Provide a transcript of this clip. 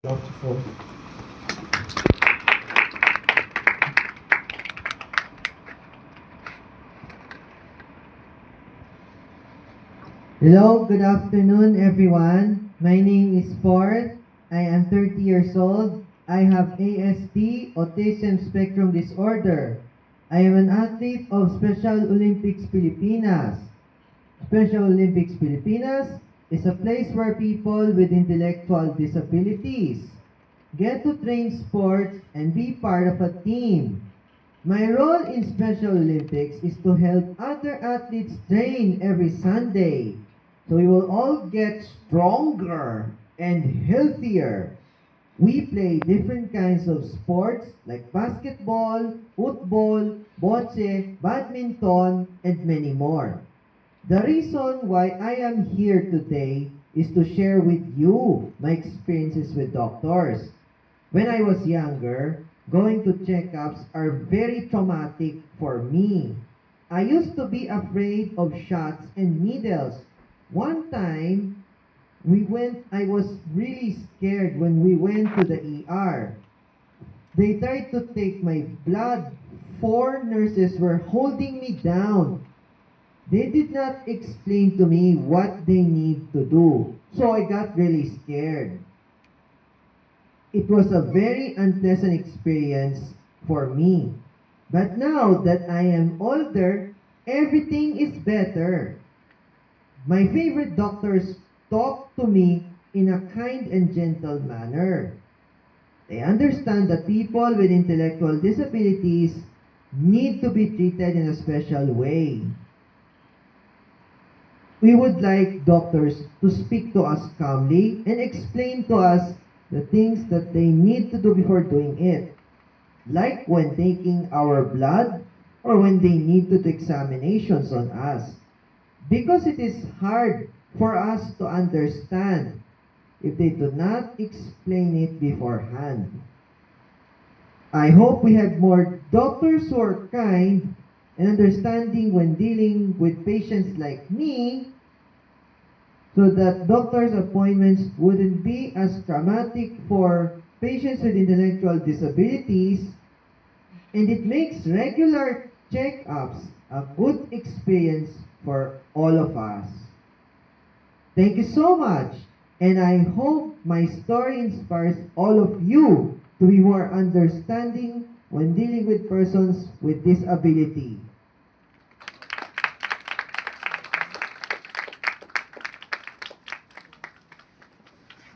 Beautiful. Hello, good afternoon everyone. My name is Ford. I am 30 years old. I have ASD, Autism Spectrum Disorder. I am an athlete of Special Olympics Pilipinas. Special Olympics Pilipinas is a place where people with intellectual disabilities get to train sports and be part of a team. My role in Special Olympics is to help other athletes train every Sunday. So we will all get stronger and healthier. We play different kinds of sports like basketball, football, bocce, badminton, and many more. The reason why I am here today is to share with you my experiences with doctors. When I was younger, going to checkups are very traumatic for me. I used to be afraid of shots and needles. One time, I was really scared when we went to the ER. They tried to take my blood. Four nurses were holding me down. They did not explain to me what they need to do. So I got really scared. It was a very unpleasant experience for me. But now that I am older, everything is better. My favorite doctors talk to me in a kind and gentle manner. They understand that people with intellectual disabilities need to be treated in a special way. We would like doctors to speak to us calmly and explain to us the things that they need to do before doing it. Like when taking our blood or when they need to do examinations on us. Because it is hard for us to understand if they do not explain it beforehand. I hope we have more doctors who are kind and understanding when dealing with patients like me so that doctor's appointments wouldn't be as traumatic for patients with intellectual disabilities, and it makes regular checkups a good experience for all of us. Thank you so much, and I hope my story inspires all of you to be more understanding when dealing with persons with disability.